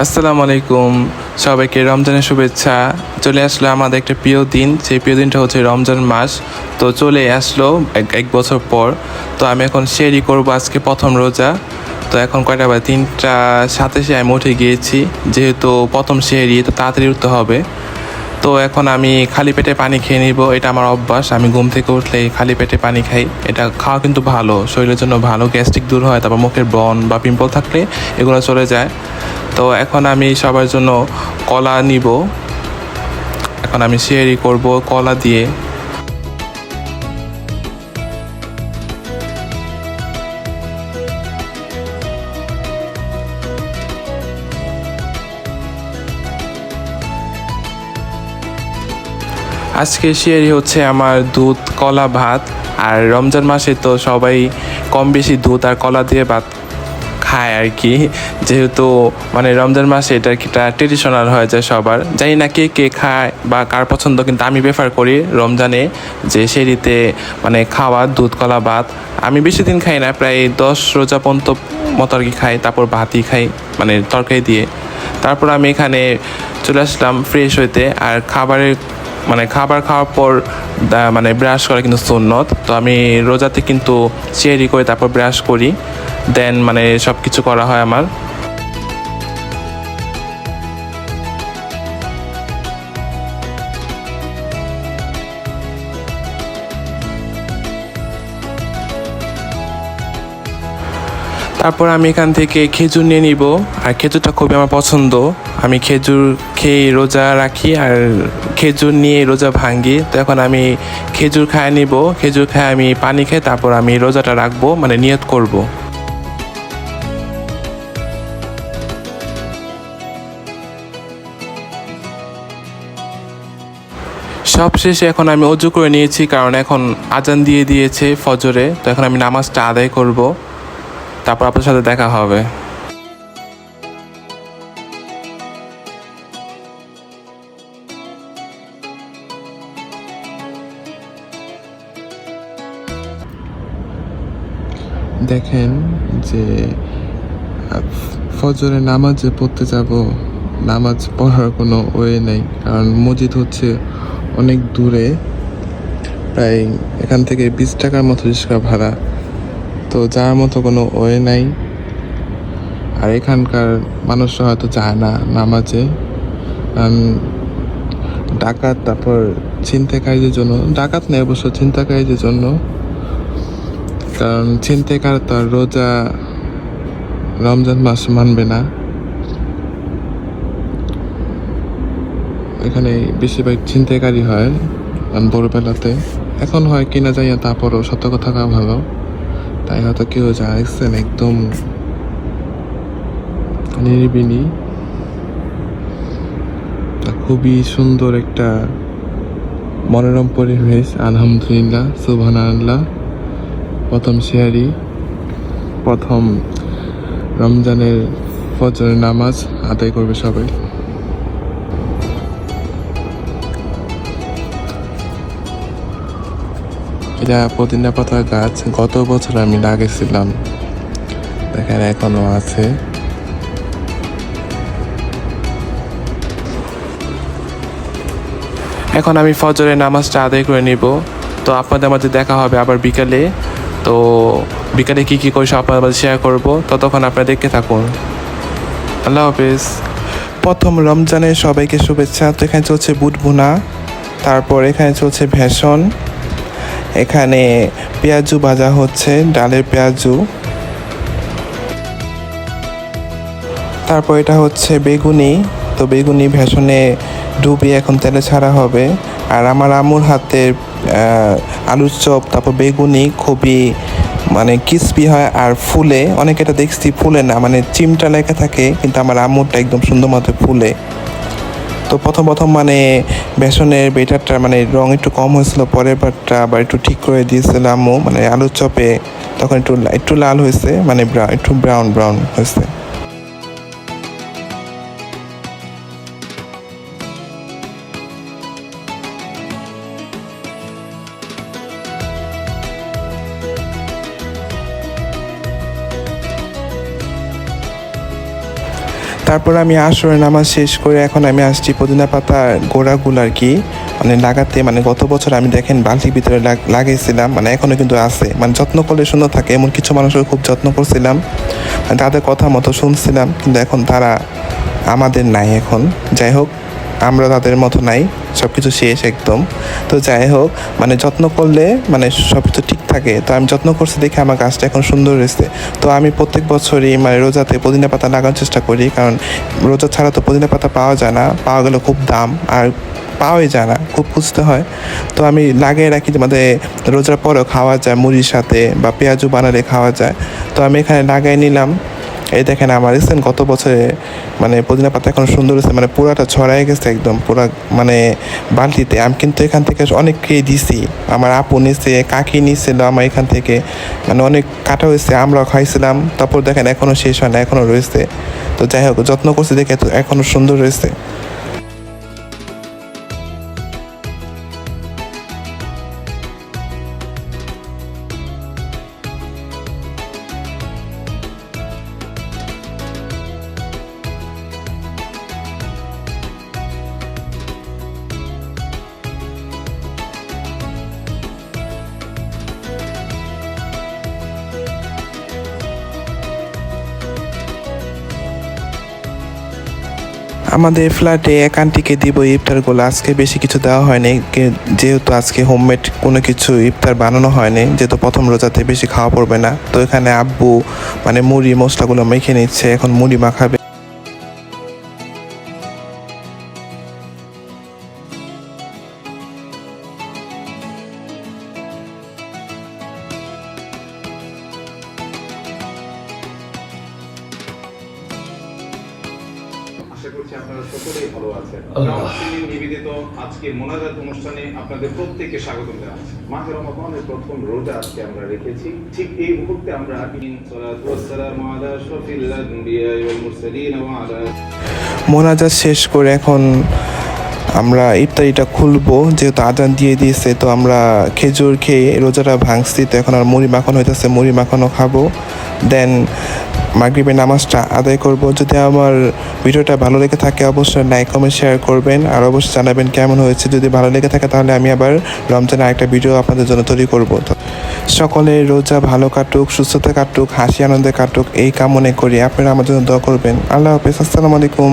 আসসালামু আলাইকুম, সবাইকে রমজানের শুভেচ্ছা। চলে আসলো আমাদের একটা প্রিয় দিন, সেই প্রিয় দিনটা হচ্ছে রমজান মাস। তো চলে আসলো এক বছর পর। তো আমি এখন শেয়ারই করবো আজকে প্রথম রোজা। তো এখন কয়টা বাজে? 3টা 27 আমি উঠে গিয়েছি, যেহেতু প্রথম শেয়ারই তো তাড়াতাড়ি উঠতে হবে। তো এখন আমি খালি পেটে পানি খেয়ে নিব, এটা আমার অভ্যাস। আমি ঘুম থেকে উঠলেই খালি পেটে পানি খাই। এটা খাওয়া কিন্তু ভালো, শরীরের জন্য ভালো, গ্যাস্ট্রিক দূর হয়, তারপর মুখের ব্রণ বা পিম্পল থাকলে এগুলো চলে যায়। তো এখন আমি সবার জন্য কলা নিব, এখন আমি শেয়ারই করব কলা দিয়ে। আজকে শেয়ারই হচ্ছে আমার দুধ কলা ভাত। আর রমজান মাসে তো সবাই কম বেশি দুধ আর কলা দিয়ে ভাত খায় আর কি, যেহেতু মানে রমজান মাসে এটা একটা ট্রেডিশনাল হয়ে যায় সবার। জানি না কে কে খায় বা কার পছন্দ, কিন্তু আমি প্রেফার করি রমজানে যে সেরিতে মানে খাওয়া দুধ কলা ভাত। আমি বেশি দিন খাই না, প্রায় 10 রোজা পর্যন্ত মতো আর কি খাই, তারপর ভাতই খাই মানে তরকারি দিয়ে। তারপর আমি এখানে চলে আসলাম ফ্রেশ হইতে। আর খাবার খাওয়ার পর মানে ব্রাশ করা কিন্তু সুন্নত। তো আমি রোজাতে কিন্তু সেহরি করে তারপর ব্রাশ করি, দেন মানে সব কিছু করা হয় আমার। তারপর আমি এখান থেকে খেজুর নিয়ে নিব। আর খেজুরটা খুবই আমার পছন্দ, আমি খেজুর খেয়ে রোজা রাখি আর খেজুর নিয়ে রোজা ভাঙ্গি। তো এখন আমি খেজুর খায় নিব, খেজুর খায় আমি পানি খাই, তারপর আমি রোজাটা রাখবো, মানে নিয়ত করব। সব শেষে এখন আমি অজু করে নিয়েছি, কারণ এখন আজান দিয়ে দিয়েছে ফজরে। তো এখন আমি নামাজটা আদায় করব, তারপর আপনার সাথে দেখা হবে। দেখেন যে ফজরের নামাজ যে পড়তে যাব, নামাজ পড়ার কোনো ওয়ে নেই, কারণ মসজিদ হচ্ছে অনেক দূরে, প্রায় এখান থেকে 20 টাকার মতো রিক্সা ভাড়া। তো যাওয়ার মতো কোনো ওয়ে নাই। আর এখানকার মানুষরা হয়তো যায় না নামাজে, কারণ ডাকাত, তারপর ছিনতাইকারীদের জন্য, ডাকাত নেই অবশ্য, ছিনতাইকারীদের জন্য। কারণ ছিনতাইকার তার রোজা রমজান মাস মানবে না। এখানে বেশিরভাগ ছিনতাইকারী হয় ভোরবেলাতে। এখন হয় কিনা যাই না, তারপরও সতর্ক থাকা ভালো। তাই হয়তো কেউ যাচ্ছেন একদম নিরিবিলি। খুবই সুন্দর একটা মনোরম পরিবেশ, আলহামদুলিল্লাহ, সুবহানাল্লাহ। প্রথম শেয়ারি, প্রথম রমজানের ফজরের নামাজ আদায় করবে সবাই। এটা পুদিনা পাতার গাছ, গত বছর আমি লাগিয়েছিলাম, দেখেন এখনো আছে। এখন আমি ফজরের নামাজটা আদায় করে নিব। তো আপনাদের মাঝে দেখা হবে আবার বিকালে। তো বিকালে কী কী করি সব আপনাদের মাঝে শেয়ার করবো, ততক্ষণ আপনারা দেখতে থাকুন। আল্লাহ হাফেজ। প্রথম রমজানের সবাইকে শুভেচ্ছা। তো এখানে চলছে বুট ভুনা, তারপর এখানে চলছে ভেষণ, এখানে পেঁয়াজু ভাজা হচ্ছে, ডালের পেঁয়াজু। তারপর এটা হচ্ছে বেগুনি। তো বেগুনি ভেষণে ডুবিয়ে এখন তেলে ছাড়া হবে। আর আমার আম্মুর হাতের আলুর চপ, তারপর বেগুনি খুবই মানে ক্রিস্পি হয় আর ফুলে। অনেকে এটা দেখছি ফুলে না, মানে চিমটা লেগে থাকে, কিন্তু আমার আম্মুরটা একদম সুন্দর মতো ফুলে। তো প্রথম মানে বেসনের বেটারটা মানে রং একটু কম হয়েছিল, পরের বারটা আবার একটু ঠিক করে দিয়েছিল আম্মু, মানে আলুর চপে তখন একটু লাল হয়েছে, মানে একটু ব্রাউন হয়েছে। তারপর আমি আসরের নামাজ শেষ করে এখন আমি আসছি পুদিনা পাতার গোড়াগুলো আর কি মানে লাগাতে, মানে গত বছর আমি দেখেন বালতির ভিতরে লাগিয়েছিলাম, মানে এখনও কিন্তু আছে, মানে যত্ন করলে সুন্দর থাকে। এমন কিছু মানুষের খুব যত্ন করছিলাম, মানে তাদের কথা মতো শুনছিলাম, কিন্তু এখন তারা আমাদের নাই এখন। যাই হোক, আমরা তাদের মতো নাই, সব কিছু শেষ একদম। তো যাই হোক, মানে যত্ন করলে মানে সব কিছু ঠিক থাকে। তো আমি যত্ন করছি দেখে আমার গাছটা এখন সুন্দর হয়েছে। তো আমি প্রত্যেক বছরই মানে রোজাতে পুদিনা পাতা লাগানোর চেষ্টা করি, কারণ রোজা ছাড়া তো পুদিনা পাতা পাওয়া যায় না, পাওয়া গেলে খুব দাম, আর পাওয়াই যায় না, খুব খুঁজতে হয়। তো আমি লাগিয়ে রাখি, আমাদের রোজার পরেও খাওয়া যায় মুড়ির সাথে, বা পেঁয়াজু বানালে খাওয়া যায়। তো আমি এখানে লাগাই নিলাম। এই দেখেন আমার রিসেন্ট গত বছরে মানে পুদিনা পাতা এখন সুন্দর হয়েছে, মানে পুরাটা ছড়াই গেছে একদম পুরা মানে বালতিতে। আমি কিন্তু এখান থেকে অনেককেই দিছি, আমার আপু নিছে, কাকি নিছিল আমার এখান থেকে, মানে অনেক কাটা হয়েছে, আমরাও খাইছিলাম। তারপর দেখেন এখনও শেষ হয় না, এখনও রয়েছে। তো যাই হোক, যত্ন করছি দেখে এখনও সুন্দর রয়েছে। আমাদের ফ্ল্যাটে এক আন্টিকে দিব ইফতারগুলো, আজকে বেশি কিছু দেওয়া হয়নি, যেহেতু আজকে হোমমেড কোনো কিছু ইফতার বানানো হয়নি, যেহেতু প্রথম রোজাতে বেশি খাওয়া পড়বে না। তো এখানে আব্বু মানে মুড়ি মশলাগুলো মেখে নিচ্ছে, এখন মুড়ি মাখাবে। আশা করছি আপনারা সকলেই ভালো আছেন। রমজানের নিবেদিত আজকের মোনাজাত অনুষ্ঠানে আপনাদের প্রত্যেককে স্বাগত জানাচ্ছি। মাহে রমাদানের প্রথম রোজা আজকে আমরা রেখেছি। ঠিক এই মুহূর্তে আমরা মোনাজাত শেষ করে এখন আমরা ইফতারিটা খুলবো, যেহেতু আজান দিয়ে দিয়েছে। তো আমরা খেজুর খেয়ে রোজাটা ভাঙছি, তো এখন আর মুড়ি মাখানো হইতেছে, মুড়ি মাখানো খাবো। দেন মাগরিবের নামাজটা আদায় করব। যদি আমার ভিডিওটা ভালো লেগে থাকে অবশ্যই লাইক কমেন্ট শেয়ার করবেন, আর অবশ্যই জানাবেন কেমন হয়েছে। যদি ভালো লেগে থাকে তাহলে আমি আবার রমজানে আরেকটা ভিডিও আপনাদের জন্য তৈরি করব। সকলের রোজা ভালো কাটুক, সুস্থতা কাটুক, হাসি আনন্দে কাটুক, এই কামনে করি। আপনারা আমার জন্য দোয়া করবেন। আল্লাহ হাফেজ, আসসালামু আলাইকুম।